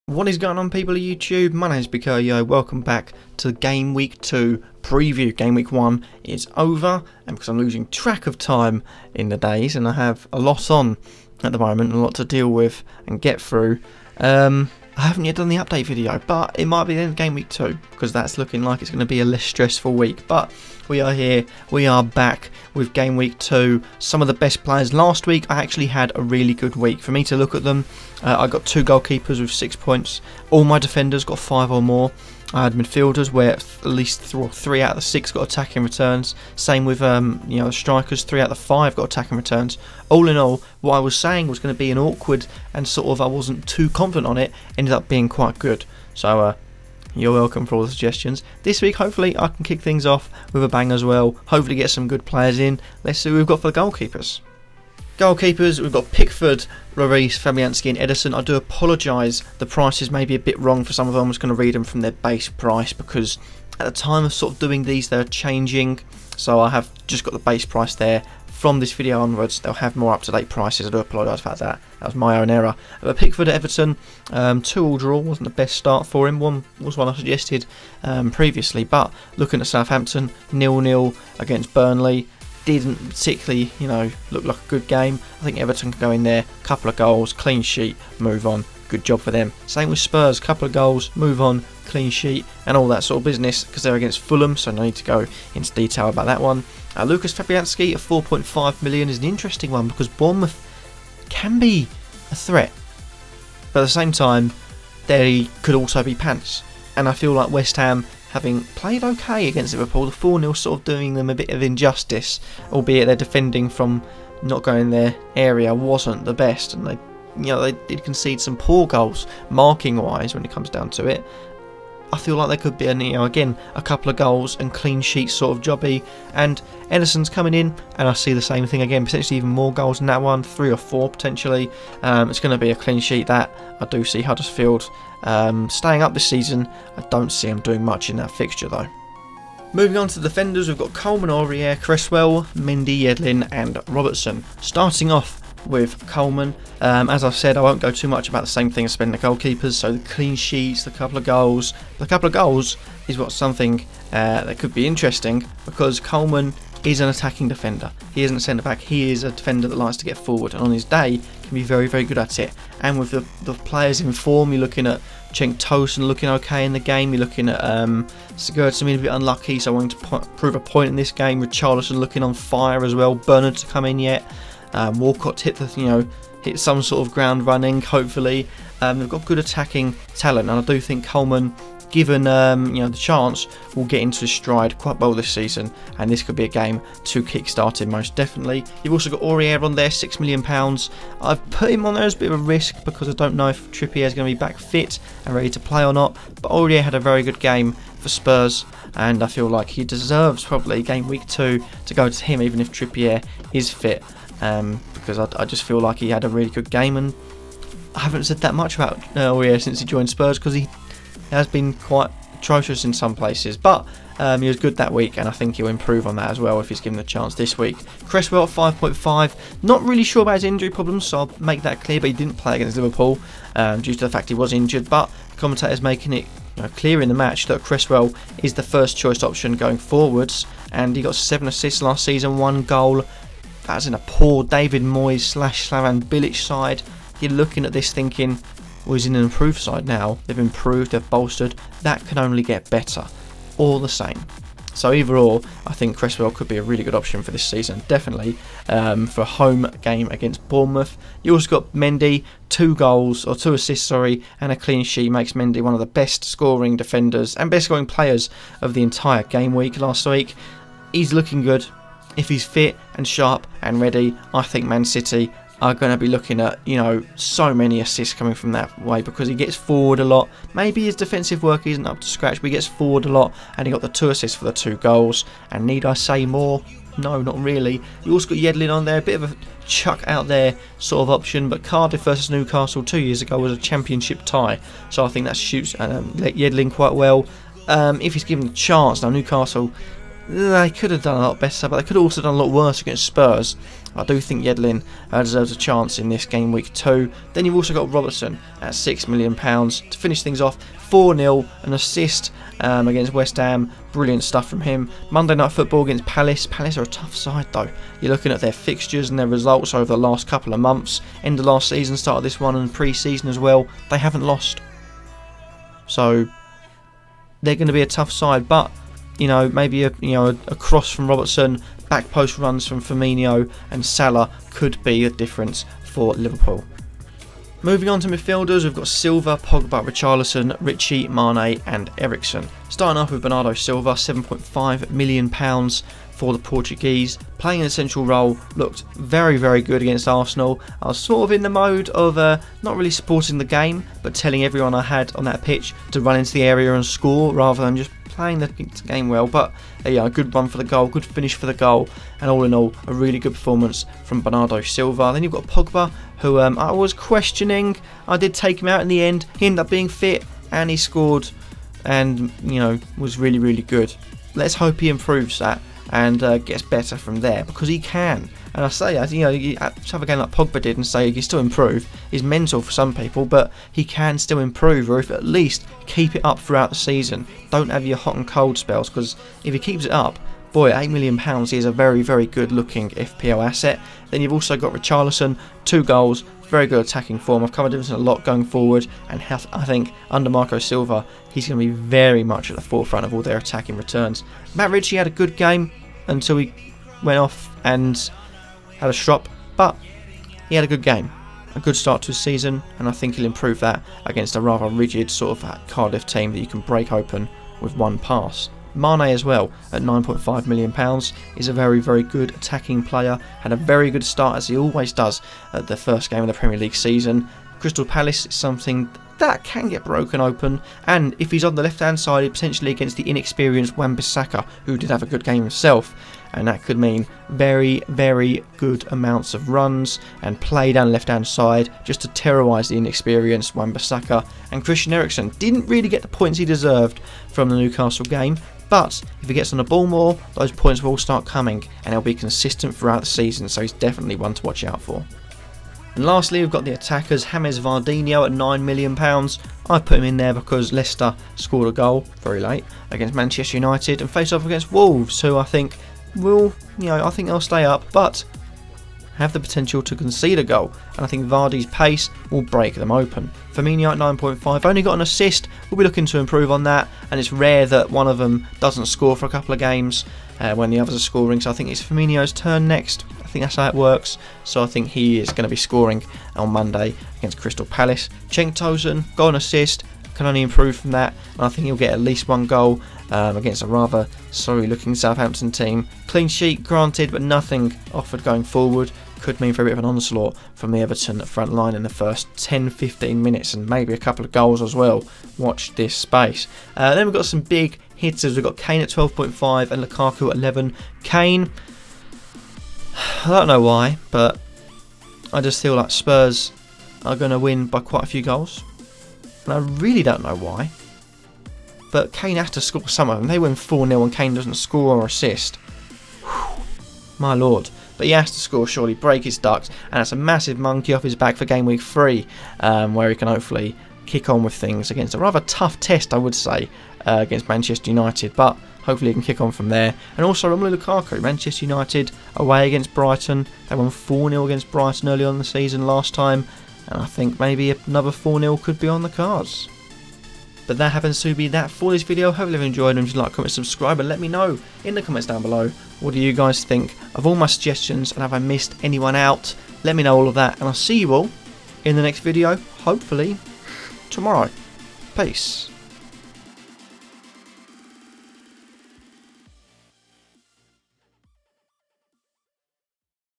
What is going on, people of YouTube? My name is Kurtyoy. Welcome back to Game Week 2 preview. Game Week 1 is over, and because I'm losing track of time in the days and I have a lot on at the moment, a lot to deal with and get through, I haven't yet done the update video, but it might be the end of Game Week 2 because that's looking like it's going to be a less stressful week. But we are here, we are back with Game Week 2. Some of the best players. Last week I actually had a really good week. For me to look at them, I got 2 goalkeepers with 6 points. All my defenders got 5 or more. I had midfielders where at least 3 out of the 6 got attacking returns. Same with the strikers, 3 out of the 5 got attacking returns. All in all, what I was saying was going to be an awkward and sort of I wasn't too confident on it, ended up being quite good. So you're welcome for all the suggestions. This week, hopefully, I can kick things off with a bang as well. Hopefully get some good players in. Let's see what we've got for the goalkeepers. Goalkeepers, we've got Pickford, Lloris, Fabianski and Ederson. I do apologise, the prices may be a bit wrong for some of them. I'm just going to read them from their base price because at the time of sort of doing these, they're changing. So I have just got the base price there. From this video onwards, they'll have more up-to-date prices. I do apologise for that. That was my own error. But Pickford at Everton, 2-2 draw wasn't the best start for him. One was one I suggested previously. But looking at Southampton, 0-0 against Burnley. Didn't particularly, look like a good game. I think Everton can go in there, couple of goals, clean sheet, move on. Good job for them. Same with Spurs, couple of goals, move on, clean sheet, and all that sort of business because they're against Fulham, so no need to go into detail about that one. Lucas Fabianski at 4.5 million is an interesting one because Bournemouth can be a threat, but at the same time, they could also be pants. And I feel like West Ham, having played okay against Liverpool, the 4-0 sort of doing them a bit of injustice, albeit their defending from not going their area wasn't the best, and they did concede some poor goals marking wise when it comes down to it. I feel like there could be again a couple of goals and clean sheet sort of jobby, and Ederson's coming in and I see the same thing again, potentially even more goals than that one, 3 or 4 potentially. It's going to be a clean sheet. That I do see Huddersfield staying up this season. I don't see them doing much in that fixture though. Moving on to the defenders, we've got Coleman, Aurier, Cresswell, Mendy, Yedlin and Robertson. Starting off with Coleman, as I've said, I won't go too much about the same thing as spending the goalkeepers, so the clean sheets, the couple of goals. The couple of goals is what's something that could be interesting because Coleman is an attacking defender. He isn't a centre back, he is a defender that likes to get forward, and on his day can be very, very good at it. And with the players in form, you're looking at Cenk Tosun looking okay in the game, you're looking at Sigurdsson being a bit unlucky, so wanting to prove a point in this game. Richarlison looking on fire as well, Bernard to come in yet. Walcott hit some sort of ground running, hopefully. They've got good attacking talent, and I do think Coleman, given the chance, will get into his stride quite well this season, and this could be a game to kick-start him most definitely. You've also got Aurier on there, £6 million. I've put him on there as a bit of a risk because I don't know if Trippier is going to be back fit and ready to play or not, but Aurier had a very good game for Spurs, and I feel like he deserves probably Game Week 2 to go to him even if Trippier is fit. Because I just feel like he had a really good game, and I haven't said that much about Aurier since he joined Spurs because he has been quite atrocious in some places, but he was good that week, and I think he'll improve on that as well if he's given the chance this week. Cresswell at 5.5, not really sure about his injury problems, so I'll make that clear, but he didn't play against Liverpool due to the fact he was injured, but the commentators making it clear in the match that Cresswell is the first choice option going forwards, and he got 7 assists last season, 1 goal. That's in a poor David Moyes / Slaven Bilic side. You're looking at this thinking, well, he's in an improved side now. They've improved, they've bolstered. That can only get better. All the same. So either or, I think Cresswell could be a really good option for this season. Definitely for a home game against Bournemouth. You also got Mendy, 2 assists, and a clean sheet. Makes Mendy one of the best scoring defenders and best scoring players of the entire game week last week. He's looking good. If he's fit and sharp and ready, I think Man City are going to be looking at, so many assists coming from that way because he gets forward a lot. Maybe his defensive work isn't up to scratch, but he gets forward a lot, and he got the 2 assists for the 2 goals. And need I say more? No, not really. You also got Yedlin on there, a bit of a chuck out there sort of option, but Cardiff versus Newcastle 2 years ago was a championship tie, so I think that suits Yedlin quite well. If he's given a chance, now Newcastle they could have done a lot better, but they could have also done a lot worse against Spurs. I do think Yedlin deserves a chance in this game week 2. Then you've also got Robertson at £6 million to finish things off. 4-0, an assist against West Ham. Brilliant stuff from him. Monday Night Football against Palace. Palace are a tough side though. You're looking at their fixtures and their results over the last couple of months. End of last season, start of this one, and pre-season as well. They haven't lost. So they're going to be a tough side, but you know, maybe a cross from Robertson, back post runs from Firmino and Salah could be a difference for Liverpool. Moving on to midfielders, we've got Silva, Pogba, Richarlison, Ritchie, Mane and Eriksen. Starting off with Bernardo Silva, £7.5 million for the Portuguese. Playing an essential role, looked very, very good against Arsenal. I was sort of in the mode of not really supporting the game, but telling everyone I had on that pitch to run into the area and score rather than just playing the game well. But yeah, a good run for the goal, good finish for the goal, and all in all, a really good performance from Bernardo Silva. Then you've got Pogba, who I was questioning. I did take him out in the end. He ended up being fit, and he scored, and you know, was really, really good. Let's hope he improves that and gets better from there, because he can. And I say, you know, you have a game like Pogba did and say he can still improve. He's mental for some people, but he can still improve, or if at least keep it up throughout the season. Don't have your hot and cold spells, because if he keeps it up, boy, at £8 million, he is a very, very good looking FPL asset. Then you've also got Richarlison, 2 goals, very good attacking form. I've covered this a lot going forward, and I think under Marco Silva, he's going to be very much at the forefront of all their attacking returns. Matt Ritchie had a good game until he went off and had a strop, but he had a good game, a good start to his season, and I think he'll improve that against a rather rigid sort of Cardiff team that you can break open with one pass. Mane as well, at £9.5 million, is a very, very good attacking player. Had a very good start, as he always does, at the first game of the Premier League season. Crystal Palace is something that can get broken open, and if he's on the left hand side, potentially against the inexperienced Wan-Bissaka, who did have a good game himself, and that could mean very, very good amounts of runs and play down the left hand side just to terrorise the inexperienced Wan-Bissaka. And Christian Eriksen didn't really get the points he deserved from the Newcastle game, but if he gets on the ball more, those points will all start coming, and he'll be consistent throughout the season, so he's definitely one to watch out for. And lastly, we've got the attackers, James Vardiño at £9 million. I put him in there because Leicester scored a goal very late against Manchester United and faced off against Wolves, who I think will, I think they'll stay up, but have the potential to concede a goal, and I think Vardy's pace will break them open. Firmino at 9.5, only got an assist. We'll be looking to improve on that, and it's rare that one of them doesn't score for a couple of games when the others are scoring, so I think it's Firmino's turn next. I think that's how it works, so I think he is going to be scoring on Monday against Crystal Palace. Cenk Tosun got an assist, can only improve from that, and I think he'll get at least one goal against a rather sorry looking Southampton team. Clean sheet granted, but nothing offered going forward. Could mean for a bit of an onslaught from the Everton front line in the first 10-15 minutes, and maybe a couple of goals as well. Watch this space. Then we've got some big hitters. We've got Kane at 12.5 and Lukaku at 11. Kane, I don't know why, but I just feel like Spurs are going to win by quite a few goals, and I really don't know why, but Kane has to score some of them. They win 4-0 and Kane doesn't score or assist. Whew, my lord. But he has to score, surely, break his ducks, and that's a massive monkey off his back for game week 3, where he can hopefully kick on with things against a rather tough test, I would say, against Manchester United, but hopefully he can kick on from there. And also Romelu Lukaku, Manchester United away against Brighton. They won 4-0 against Brighton early on in the season last time, and I think maybe another 4-0 could be on the cards. But that happens to be that for this video. Hopefully you've enjoyed, and if you like, comment, subscribe, and let me know in the comments down below, what do you guys think of all my suggestions, and have I missed anyone out? Let me know all of that, and I'll see you all in the next video, hopefully tomorrow. Peace.